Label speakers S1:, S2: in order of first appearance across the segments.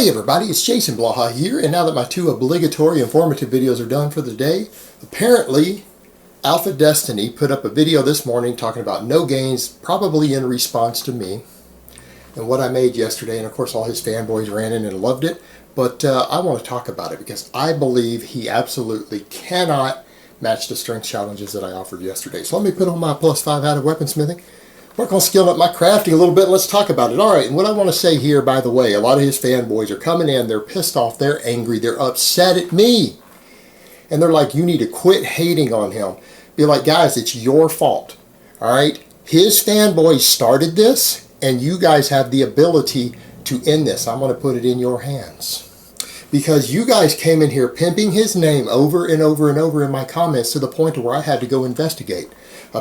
S1: Hey everybody, it's Jason Blaha here, and now that my two obligatory informative videos are done for the day, apparently AlphaDestiny put up a video this morning talking about no gains, probably in response to me and what I made yesterday, and of course all his fanboys ran in and loved it, but I want to talk about it because I believe he absolutely cannot match the strength challenges that I offered yesterday. So let me put on my +5 out of weaponsmithing. Work on skilling up my crafting a little bit. Let's talk about it. All right, and what I want to say here, by the way, a lot of his fanboys are coming in. They're pissed off. They're angry. They're upset at me. And they're like, you need to quit hating on him. Be like, guys, it's your fault. All right? His fanboys started this, and you guys have the ability to end this. I'm going to put it in your hands. Because you guys came in here pimping his name over and over and over in my comments to the point where I had to go investigate.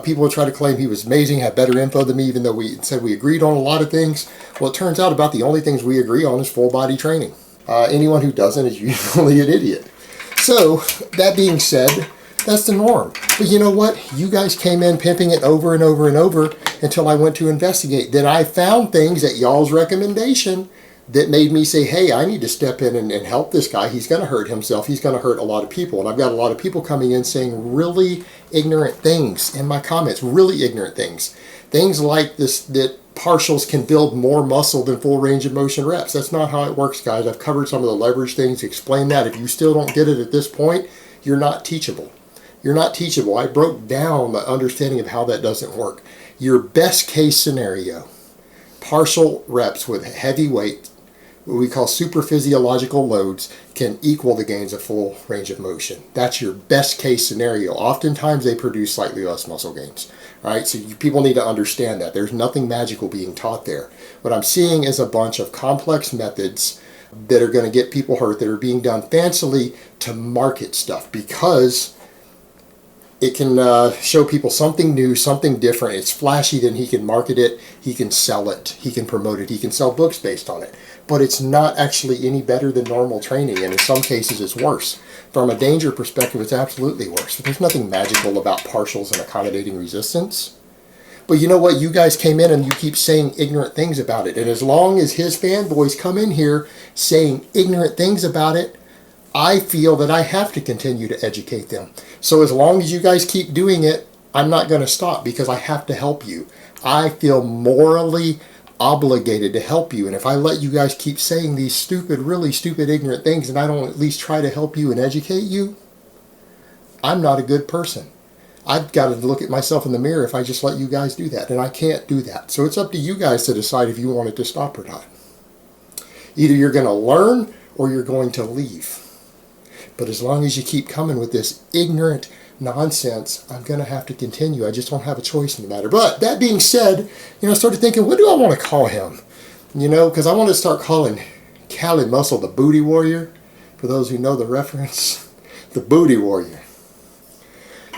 S1: People would try to claim he was amazing, had better info than me, even though we said we agreed on a lot of things. Well, it turns out about the only things we agree on is full body training. Anyone who doesn't is usually an idiot. So, that being said, that's the norm. But you know what? You guys came in pimping it over and over and over until I went to investigate. Then I found things at y'all's recommendation that made me say, hey, I need to step in and help this guy. He's going to hurt himself. He's going to hurt a lot of people. And I've got a lot of people coming in saying really ignorant things in my comments, really ignorant things. Things like this, that partials can build more muscle than full range of motion reps. That's not how it works, guys. I've covered some of the leverage things, explained that. If you still don't get it at this point, you're not teachable. You're not teachable. I broke down the understanding of how that doesn't work. Your best case scenario, partial reps with heavy weight, what we call super physiological loads, can equal the gains of full range of motion. That's your best case scenario. Oftentimes they produce slightly less muscle gains. All right, so people need to understand that. There's nothing magical being taught there. What I'm seeing is a bunch of complex methods that are going to get people hurt, that are being done fancily to market stuff because it can show people something new, something different. It's flashy, then he can market it, he can sell it, he can promote it, he can sell books based on it. But it's not actually any better than normal training, and in some cases it's worse. From a danger perspective, it's absolutely worse. But there's nothing magical about partials and accommodating resistance. But you know what? You guys came in and you keep saying ignorant things about it. And as long as his fanboys come in here saying ignorant things about it, I feel that I have to continue to educate them. So as long as you guys keep doing it, I'm not going to stop because I have to help you. I feel morally obligated to help you. And if I let you guys keep saying these stupid, really stupid, ignorant things and I don't at least try to help you and educate you, I'm not a good person. I've got to look at myself in the mirror if I just let you guys do that. And I can't do that. So it's up to you guys to decide if you want it to stop or not. Either you're going to learn or you're going to leave. But as long as you keep coming with this ignorant nonsense, I'm going to have to continue. I just don't have a choice in the matter. But that being said, I started thinking, what do I want to call him? Because I want to start calling Cali Muscle the Booty Warrior. For those who know the reference, the Booty Warrior.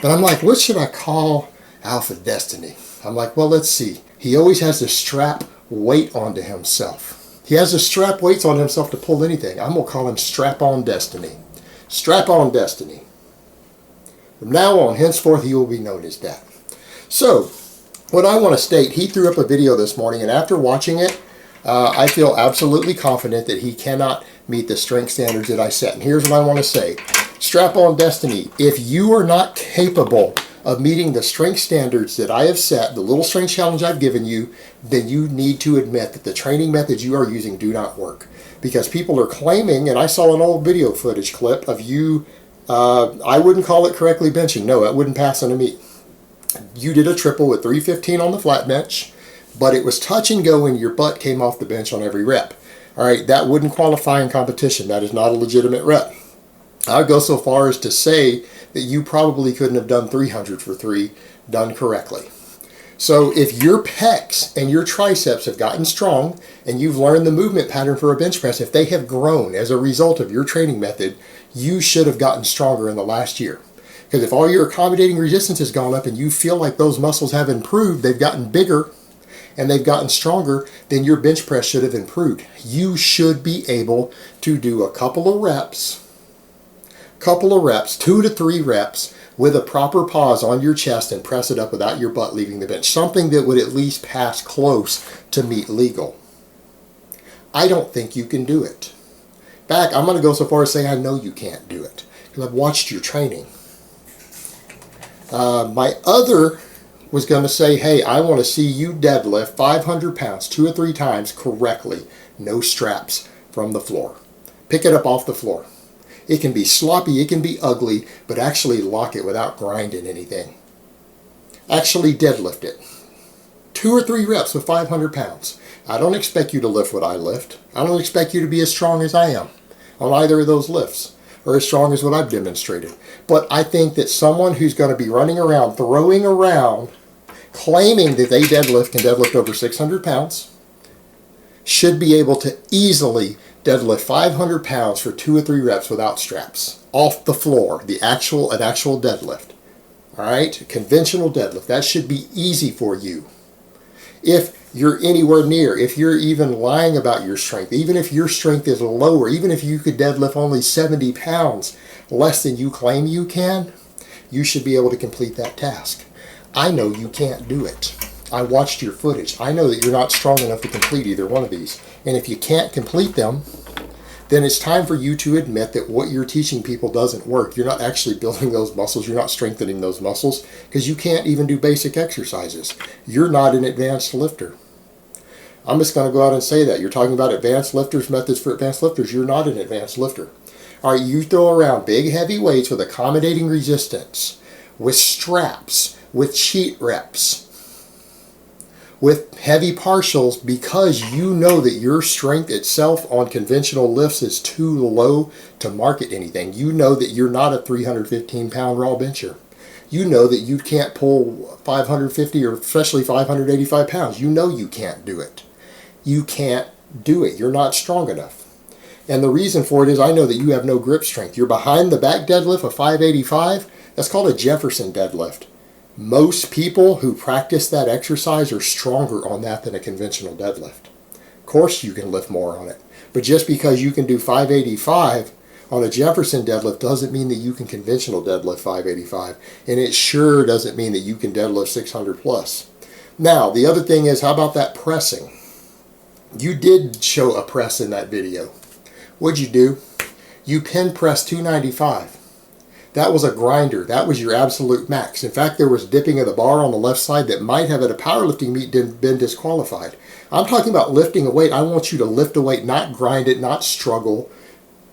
S1: But I'm like, what should I call AlphaDestiny? I'm like, well, let's see. He always has to strap weight onto himself. He has to strap weights on himself to pull anything. I'm going to call him Strap-On Destiny. Strap-On Destiny. From now on, henceforth, he will be known as that. So, what I want to state, he threw up a video this morning, and after watching it, I feel absolutely confident that he cannot meet the strength standards that I set. And here's what I want to say. Strap-On Destiny, if you are not capable of meeting the strength standards that I have set, the little strength challenge I've given you, then you need to admit that the training methods you are using do not work. Because people are claiming, and I saw an old video footage clip of you, I wouldn't call it correctly benching. No, it wouldn't pass on a meet. You did a triple with 315 on the flat bench, but it was touch and go and your butt came off the bench on every rep. All right, that wouldn't qualify in competition. That is not a legitimate rep. I'd go so far as to say that you probably couldn't have done 300 for 3 done correctly. So if your pecs and your triceps have gotten strong and you've learned the movement pattern for a bench press, if they have grown as a result of your training method, you should have gotten stronger in the last year. Because if all your accommodating resistance has gone up and you feel like those muscles have improved, they've gotten bigger and they've gotten stronger, then your bench press should have improved. You should be able to do a couple of reps, 2 to 3 reps, with a proper pause on your chest and press it up without your butt leaving the bench. Something that would at least pass close to meet legal. I don't think you can do it. In fact, I'm going to go so far as say I know you can't do it because I've watched your training. My other was going to say, hey, I want to see you deadlift 500 pounds 2 or 3 times correctly, no straps, from the floor. Pick it up off the floor. It can be sloppy, it can be ugly, but actually lock it without grinding anything. Actually deadlift it. 2 or 3 reps with 500 pounds. I don't expect you to lift what I lift. I don't expect you to be as strong as I am on either of those lifts, or as strong as what I've demonstrated. But I think that someone who's going to be running around, throwing around, claiming that they can deadlift over 600 pounds, should be able to easily deadlift 500 pounds for 2 or 3 reps without straps, off the floor, an actual deadlift. All right, conventional deadlift. That should be easy for you. If you're anywhere near, if you're even lying about your strength, even if your strength is lower, even if you could deadlift only 70 pounds less than you claim you can, you should be able to complete that task. I know you can't do it. I watched your footage. I know that you're not strong enough to complete either one of these. And if you can't complete them, then it's time for you to admit that what you're teaching people doesn't work. You're not actually building those muscles. You're not strengthening those muscles because you can't even do basic exercises. You're not an advanced lifter. I'm just going to go out and say that. You're talking about advanced lifters, methods for advanced lifters. You're not an advanced lifter. All right, you throw around big, heavy weights with accommodating resistance, with straps, with cheat reps, with heavy partials because you know that your strength itself on conventional lifts is too low to market anything. You know that you're not a 315-pound raw bencher. You know that you can't pull 550 or especially 585 pounds. You know you can't do it. You can't do it. You're not strong enough. And the reason for it is I know that you have no grip strength. You're behind the back deadlift of 585. That's called a Jefferson deadlift. Most people who practice that exercise are stronger on that than a conventional deadlift. Of course you can lift more on it. But just because you can do 585 on a Jefferson deadlift doesn't mean that you can conventional deadlift 585. And it sure doesn't mean that you can deadlift 600 plus. Now, the other thing is, how about that pressing? You did show a press in that video. What'd you do? You pin pressed 295. That was a grinder. That was your absolute max. In fact, there was dipping of the bar on the left side that might have at a powerlifting meet been disqualified. I'm talking about lifting a weight. I want you to lift a weight, not grind it, not struggle,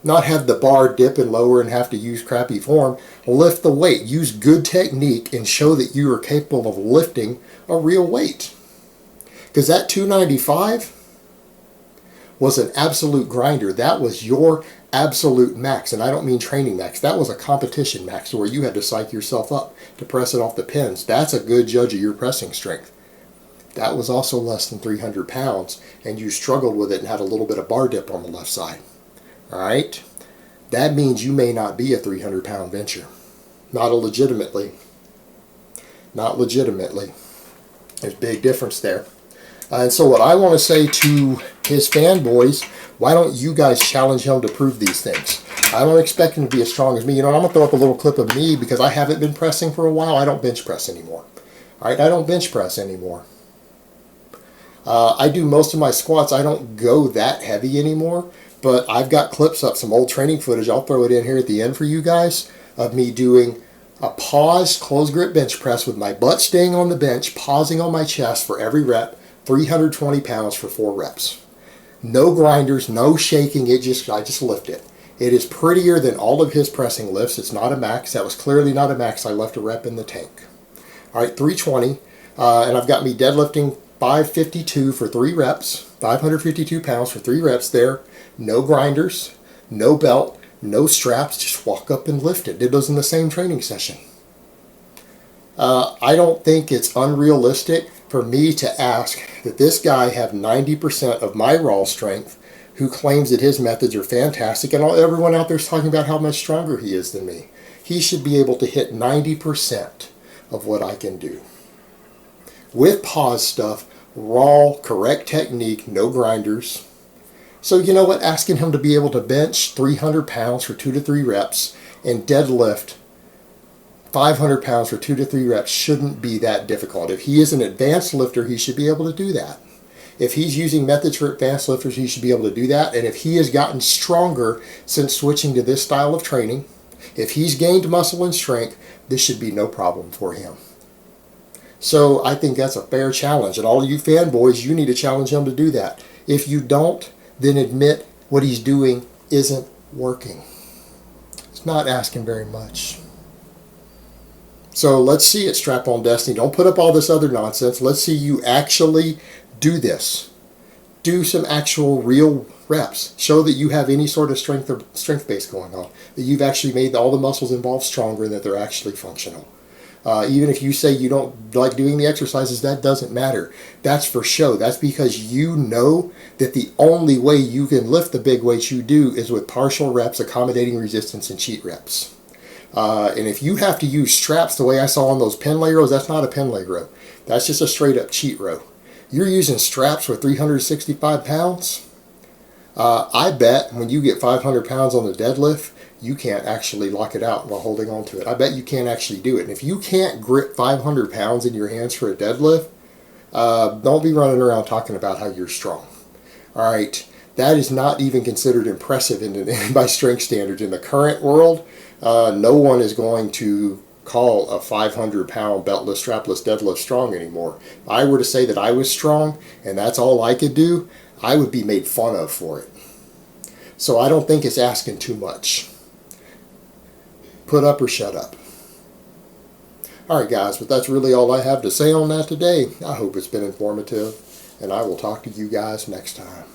S1: not have the bar dip and lower and have to use crappy form. Lift the weight. Use good technique and show that you are capable of lifting a real weight. Because that 295 was an absolute grinder. That was your absolute max, and I don't mean training max. That was a competition max where you had to psych yourself up to press it off the pins. That's a good judge of your pressing strength. That was also less than 300 pounds, and you struggled with it and had a little bit of bar dip on the left side. All right? That means you may not be a 300-pound bencher. Not legitimately. Not legitimately. There's a big difference there. And so what I want to say to his fanboys, why don't you guys challenge him to prove these things? I don't expect him to be as strong as me. You know, I'm going to throw up a little clip of me because I haven't been pressing for a while. I don't bench press anymore. All right, I don't bench press anymore. I do most of my squats. I don't go that heavy anymore, but I've got clips up, some old training footage. I'll throw it in here at the end for you guys of me doing a paused closed grip bench press with my butt staying on the bench, pausing on my chest for every rep, 320 pounds for 4 reps. No grinders, no shaking, I just lift it. It is prettier than all of his pressing lifts. It's not a max. That was clearly not a max. I left a rep in the tank. All right, 320, and I've got me deadlifting 552 for 3 reps, 552 pounds for 3 reps there. No grinders, no belt, no straps, just walk up and lift it. Did those in the same training session. I don't think it's unrealistic for me to ask that this guy have 90% of my raw strength, who claims that his methods are fantastic, and everyone out there is talking about how much stronger he is than me. He should be able to hit 90% of what I can do. With pause stuff, raw, correct technique, no grinders. So you know what? Asking him to be able to bench 300 pounds for 2 to 3 reps and deadlift 500 pounds for 2 to 3 reps shouldn't be that difficult. If he is an advanced lifter, he should be able to do that. If he's using methods for advanced lifters, he should be able to do that. And if he has gotten stronger since switching to this style of training, if he's gained muscle and strength, this should be no problem for him. So I think that's a fair challenge. And all of you fanboys, you need to challenge him to do that. If you don't, then admit what he's doing isn't working. It's not asking very much. So let's see it, Strap-On Destiny. Don't put up all this other nonsense. Let's see you actually do this. Do some actual real reps. Show that you have any sort of strength base going on. That you've actually made all the muscles involved stronger and that they're actually functional. Even if you say you don't like doing the exercises, that doesn't matter. That's for show. That's because you know that the only way you can lift the big weights you do is with partial reps, accommodating resistance, and cheat reps. And if you have to use straps the way I saw on those pen leg rows, that's not a pen leg row. That's just a straight up cheat row. You're using straps with 365 pounds. I bet when you get 500 pounds on the deadlift, you can't actually lock it out while holding on to it. I bet you can't actually do it. And if you can't grip 500 pounds in your hands for a deadlift, don't be running around talking about how you're strong. All right, that is not even considered impressive by strength standards. In the current world, no one is going to call a 500-pound beltless, strapless deadlift strong anymore. If I were to say that I was strong and that's all I could do, I would be made fun of for it. So I don't think it's asking too much. Put up or shut up. Alright guys, but that's really all I have to say on that today. I hope it's been informative, and I will talk to you guys next time.